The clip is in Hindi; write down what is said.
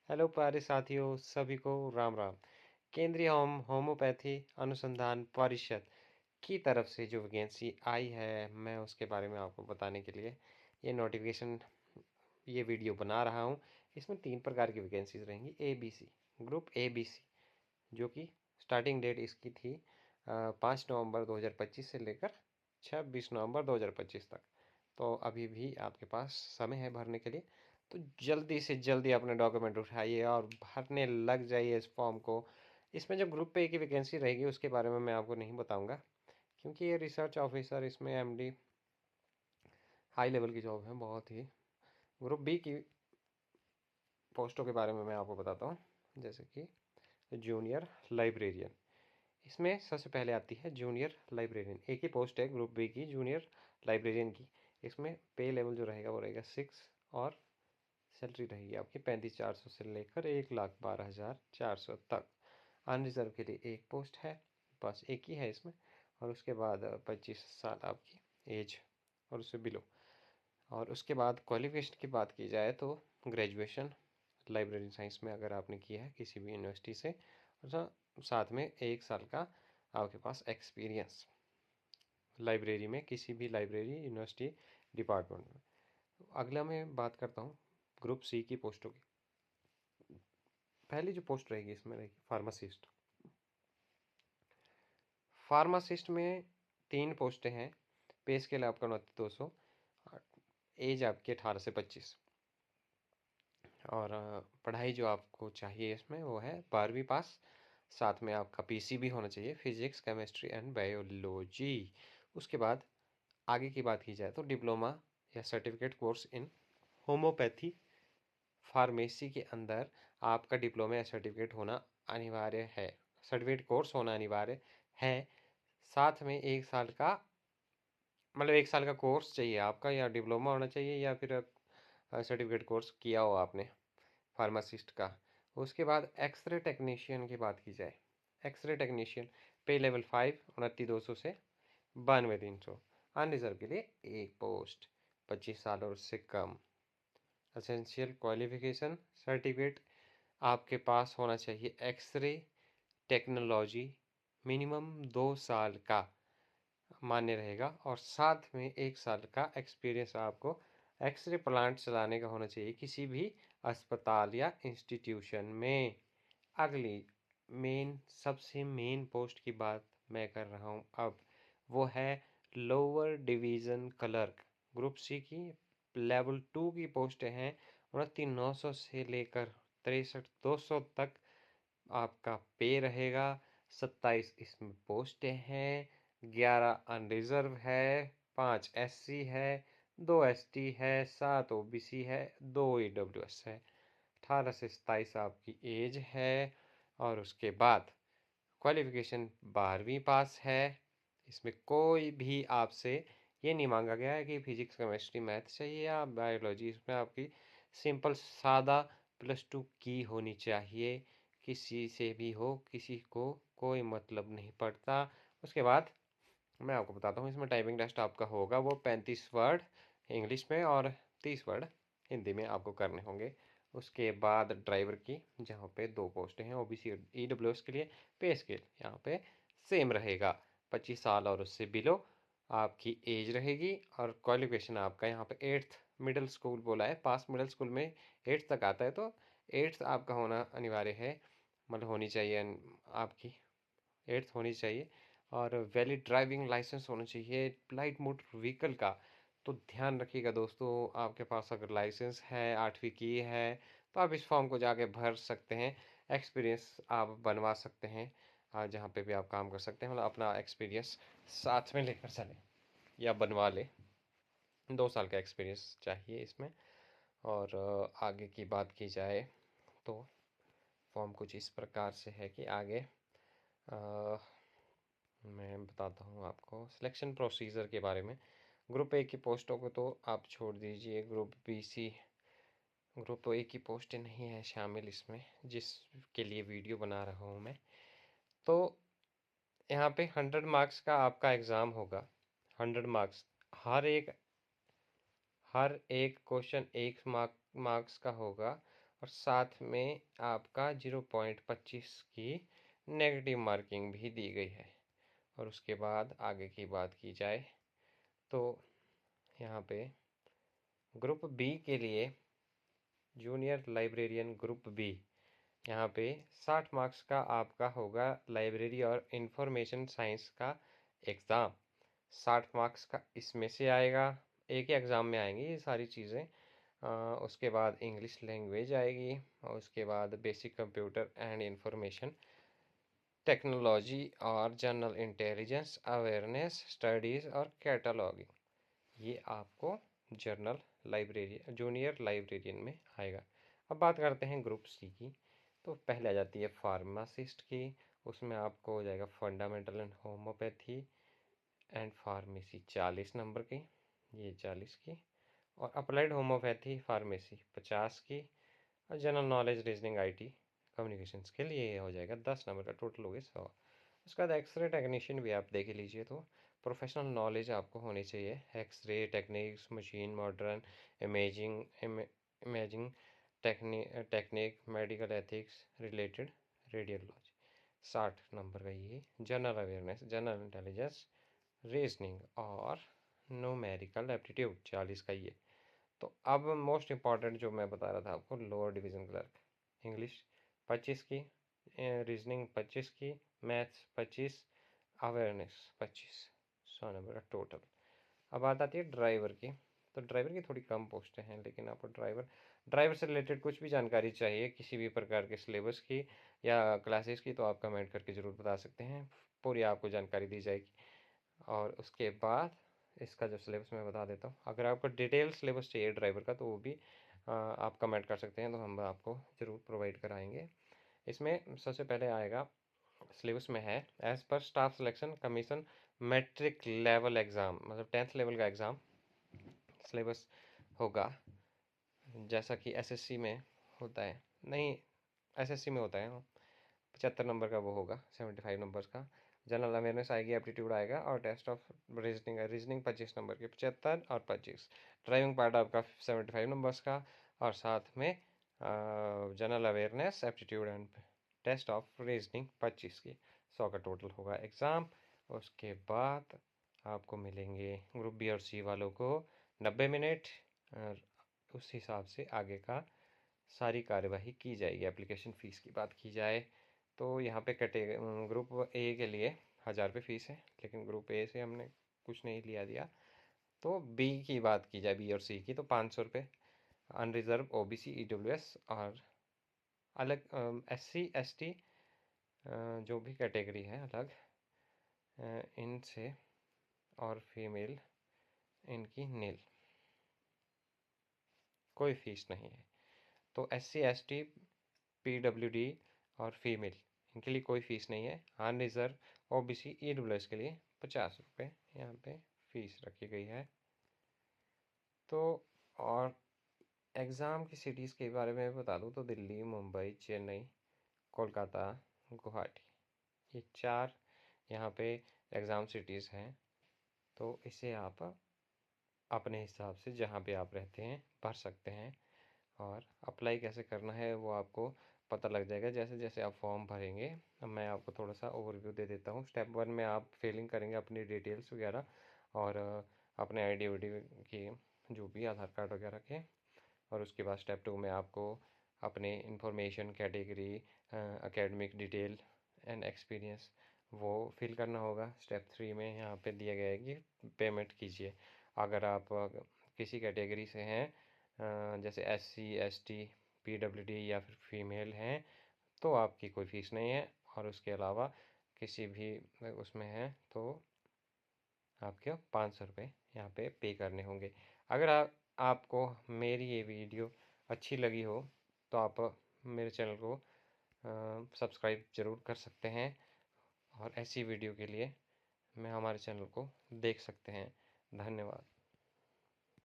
हेलो प्यारे साथियों, सभी को राम राम। केंद्रीय होम्योपैथी अनुसंधान परिषद की तरफ से जो वैकेंसी आई है, मैं उसके बारे में आपको बताने के लिए ये वीडियो बना रहा हूँ। इसमें 3 प्रकार की वैकेंसीज रहेंगी। A B C, group A B C, जो कि स्टार्टिंग डेट इसकी थी 5 नवंबर 2025 से लेकर 26 नवंबर 2025 तक। तो अभी भी आपके पास समय है भरने के लिए। तो जल्दी से जल्दी अपने डॉक्यूमेंट उठाइए और भरने लग जाइए इस फॉर्म को। इसमें जो ग्रुप पे की वैकेंसी रहेगी उसके बारे में मैं आपको नहीं बताऊंगा, क्योंकि ये रिसर्च ऑफिसर, इसमें एमडी हाई लेवल की जॉब है बहुत ही। ग्रुप बी की पोस्टों के बारे में मैं आपको बताता हूँ, जैसे कि जूनियर लाइब्रेरियन। इसमें सबसे पहले आती है जूनियर लाइब्रेरियन। एक ही पोस्ट है ग्रुप बी की, जूनियर लाइब्रेरियन की। इसमें पे लेवल जो रहेगा वो रहेगा 6, और सैलरी रहेगी आपकी 35,400 से लेकर 1,12,400 तक। अनरिजर्व के लिए एक पोस्ट है, बस एक ही है इसमें। और उसके बाद 25 साल आपकी एज और उससे बिलो। और उसके बाद क्वालिफिकेशन की बात की जाए तो ग्रेजुएशन लाइब्रेरी साइंस में अगर आपने किया है किसी भी यूनिवर्सिटी से, और साथ में 1 साल का आपके पास एक्सपीरियंस लाइब्रेरी में, किसी भी लाइब्रेरी यूनिवर्सिटी डिपार्टमेंट में। अगला मैं बात करता हूँ ग्रुप सी की पोस्टों की। पहली जो पोस्ट रहेगी इसमें रहेगी फार्मासिस्ट। फार्मासिस्ट में 3 पोस्टें हैं। पे स्केल आपका 29,200, एज आपकी 18 से 25, और पढ़ाई जो आपको चाहिए इसमें वो है 12वीं पास। साथ में आपका पीसीबी होना चाहिए, फिजिक्स केमिस्ट्री एंड बायोलॉजी। उसके बाद आगे की बात की जाए तो डिप्लोमा या certificate course in homeopathy pharmacy के अंदर आपका डिप्लोमा या सर्टिफिकेट होना अनिवार्य है, सर्टिफिकेट कोर्स होना अनिवार्य है। साथ में 1 साल का, मतलब 1 साल का कोर्स चाहिए आपका, या डिप्लोमा होना चाहिए या फिर सर्टिफिकेट कोर्स किया हो आपने फार्मासिस्ट का। उसके बाद एक्सरे टेक्नीशियन की बात की जाए, एक्सरे टेक्नीशियन पे लेवल 5, 29,200 से 92,300। अनरिजर्व के लिए एक पोस्ट, 25 साल और उससे कम। असेंशियल क्वालिफिकेशन सर्टिफिकेट आपके पास होना चाहिए एक्सरे टेक्नोलॉजी, मिनिमम 2 साल का मान्य रहेगा, और साथ में 1 साल का एक्सपीरियंस आपको एक्सरे प्लांट चलाने का होना चाहिए किसी भी अस्पताल या इंस्टीट्यूशन में। अगली सबसे मेन पोस्ट की बात मैं कर रहा हूँ अब, वो है lower division clerk. Group C की लेवल 2 की पोस्टें हैं। 29,900 से लेकर 63,200 तक आपका पे रहेगा। 27 इसमें पोस्टें हैं, 11 अनरिजर्व है, 5 एससी है, 2 एसटी है, 7 ओबीसी है, 2 ईडब्ल्यूएस है। 18 से 27 आपकी एज है। और उसके बाद क्वालिफिकेशन 12वीं पास है। इसमें कोई भी आपसे ये नहीं मांगा गया है कि फिजिक्स केमिस्ट्री मैथ चाहिए या बायोलॉजी। इसमें आपकी सिंपल सादा +2 की होनी चाहिए। किसी से भी हो, किसी को कोई मतलब नहीं पड़ता। उसके बाद मैं आपको बताता हूँ, इसमें टाइपिंग टेस्ट आपका होगा, वो 35 वर्ड इंग्लिश में और 30 वर्ड हिंदी में आपको करने होंगे। उसके बाद ड्राइवर की, जहाँ पे 2 पोस्टें हैं ओबीसी और ईडब्ल्यूएस के लिए, पे स्केल यहाँ पे सेम रहेगा, 25 साल और उससे बिलो आपकी एज रहेगी। और क्वालिफिकेशन आपका यहाँ पे 8th मिडिल स्कूल बोला है, पास मिडिल स्कूल में 8th तक आता है, तो 8th आपका होना अनिवार्य है, मतलब होनी चाहिए आपकी 8th होनी चाहिए। और वैलिड ड्राइविंग लाइसेंस होना चाहिए लाइट मोटर व्हीकल का। तो ध्यान रखिएगा दोस्तों, आपके पास अगर लाइसेंस है, 8वीं की है, तो आप इस फॉर्म को जाके भर सकते हैं। एक्सपीरियंस आप बनवा सकते हैं, जहाँ पे भी आप काम कर सकते हैं, मतलब अपना एक्सपीरियंस साथ में लेकर चलें या बनवा लें। 2 साल का एक्सपीरियंस चाहिए इसमें। और आगे की बात की जाए तो फॉर्म कुछ इस प्रकार से है कि आगे मैं बताता हूँ आपको सिलेक्शन प्रोसीजर के बारे में। ग्रुप ए की पोस्टों को तो आप छोड़ दीजिए, group B C, group A की पोस्टें नहीं है शामिल इसमें, जिसके लिए वीडियो बना रहा हूँ मैं। तो यहाँ पे 100 मार्क्स का आपका एग्ज़ाम होगा। 100 मार्क्स, हर एक क्वेश्चन 1 मार्क्स का होगा। और साथ में आपका 0.25 की नेगेटिव मार्किंग भी दी गई है। और उसके बाद आगे की बात की जाए तो यहाँ पे ग्रुप बी के लिए जूनियर लाइब्रेरियन ग्रुप बी, यहाँ पे 60 मार्क्स का आपका होगा लाइब्रेरी और इंफॉर्मेशन साइंस का एग्ज़ाम। 60 मार्क्स का इसमें से आएगा, एक ही एग्ज़ाम में आएंगी ये सारी चीज़ें। उसके बाद इंग्लिश लैंग्वेज आएगी और उसके बाद basic computer and information technology और जनरल इंटेलिजेंस अवेयरनेस स्टडीज़ और कैटलॉगिंग, ये आपको जर्नल लाइब्रेरी जूनियर लाइब्रेरियन में आएगा। अब बात करते हैं ग्रुप सी की। तो पहले आ जाती है फार्मासिस्ट की, उसमें आपको हो जाएगा fundamental and homeopathy and pharmacy 40 number की, ये 40 की। और अप्लाइड होम्योपैथी फार्मेसी 50 की। और general knowledge reasoning IT communication skill ये हो जाएगा 10 नंबर का, टोटल हो गए 100। उसके बाद एक्सरे टेक्नीशियन भी आप देख लीजिए, तो प्रोफेशनल नॉलेज आपको होनी चाहिए, x ray techniques, machine modern imaging imaging technique, medical ethics related radiology 60 number का ये। General awareness, general intelligence, reasoning और न्यूमेरिकल एप्टीट्यूड 40 का ये। तो अब मोस्ट इम्पॉर्टेंट जो मैं बता रहा था आपको, लोअर डिवीज़न क्लर्क, इंग्लिश 25 की, रीजनिंग 25 की, मैथ्स 25, अवेयरनेस 25, 100 नंबर का टोटल। अब बात आती है ड्राइवर की। तो ड्राइवर की थोड़ी कम पोस्टें हैं, लेकिन आपको ड्राइवर से रिलेटेड कुछ भी जानकारी चाहिए किसी भी प्रकार के सिलेबस की या क्लासेस की, तो आप कमेंट करके ज़रूर बता सकते हैं, पूरी आपको जानकारी दी जाएगी। और उसके बाद इसका जो सिलेबस मैं बता देता हूँ, अगर आपको डिटेल सिलेबस चाहिए ड्राइवर का तो वो भी आप कमेंट कर सकते हैं, तो हम आपको ज़रूर प्रोवाइड कराएंगे। इसमें सबसे पहले आएगा, सिलेबस में है, एज पर staff selection commission matric level exam, मतलब 10th लेवल का एग्ज़ाम सिलेबस होगा, जैसा कि एसएससी में होता है। नहीं, एसएससी में होता है 75 नंबर का वो होगा, 75 नंबर्स का। जनरल अवेयरनेस आएगी, एप्टीट्यूड आएगा और टेस्ट ऑफ रीजनिंग है, रीजनिंग 25 नंबर के, 75 और 25। ड्राइविंग पार्ट आपका 75 नंबर्स का, और साथ में general awareness aptitude and test of reasoning 25 की, 100 का टोटल होगा एग्ज़ाम। उसके बाद आपको मिलेंगे ग्रुप बी और सी वालों को 90 मिनट, और उस हिसाब से आगे का सारी कार्यवाही की जाएगी। एप्लीकेशन फ़ीस की बात की जाए तो यहाँ पे ग्रुप ए के लिए 1000 रुपये फ़ीस है, लेकिन ग्रुप ए से हमने कुछ नहीं लिया दिया। तो बी की बात की जाए, बी और सी की, तो 500 रुपये। अनरिजर्व ओबीसी ईडब्ल्यूएस और अलग एससी एसटी जो भी कैटेगरी है अलग, इनसे और फीमेल इनकी नील, कोई फीस नहीं है। तो एससी एसटी पीडब्ल्यूडी और फीमेल, इनके लिए कोई फ़ीस नहीं है। अनरिजर्व ओबीसी ईडब्ल्यूएस के लिए 50 रुपये यहाँ पे फ़ीस रखी गई है। तो और एग्ज़ाम की सिटीज़ के बारे में बता दूँ तो दिल्ली, मुंबई, चेन्नई, कोलकाता, गुवाहाटी, ये 4 यहाँ पे एग्ज़ाम सिटीज़ हैं। तो इसे आप अपने हिसाब से जहाँ पे आप रहते हैं भर सकते हैं, और अप्लाई कैसे करना है वो आपको पता लग जाएगा जैसे जैसे आप फॉर्म भरेंगे। अब मैं आपको थोड़ा सा ओवरव्यू दे देता हूँ। स्टेप 1 में आप फिलिंग करेंगे अपनी डिटेल्स वगैरह, और अपने आईडी वाईडी की, जो भी आधार कार्ड वगैरह के। और उसके बाद स्टेप 2 में आपको अपने information category, academic detail and experience वो फिल करना होगा। स्टेप 3 में यहाँ पे दिया गया है कि पेमेंट कीजिए। अगर आप किसी कैटेगरी से हैं, जैसे एससी एसटी पीडब्ल्यूडी या फिर फीमेल हैं, तो आपकी कोई फ़ीस नहीं है। और उसके अलावा किसी भी उसमें है तो आपके 500 रुपये यहाँ पे पे करने होंगे। अगर आपको मेरी ये वीडियो अच्छी लगी हो तो आप मेरे चैनल को सब्सक्राइब ज़रूर कर सकते हैं, और ऐसी वीडियो के लिए मैं हमारे चैनल को देख सकते हैं। धन्यवाद।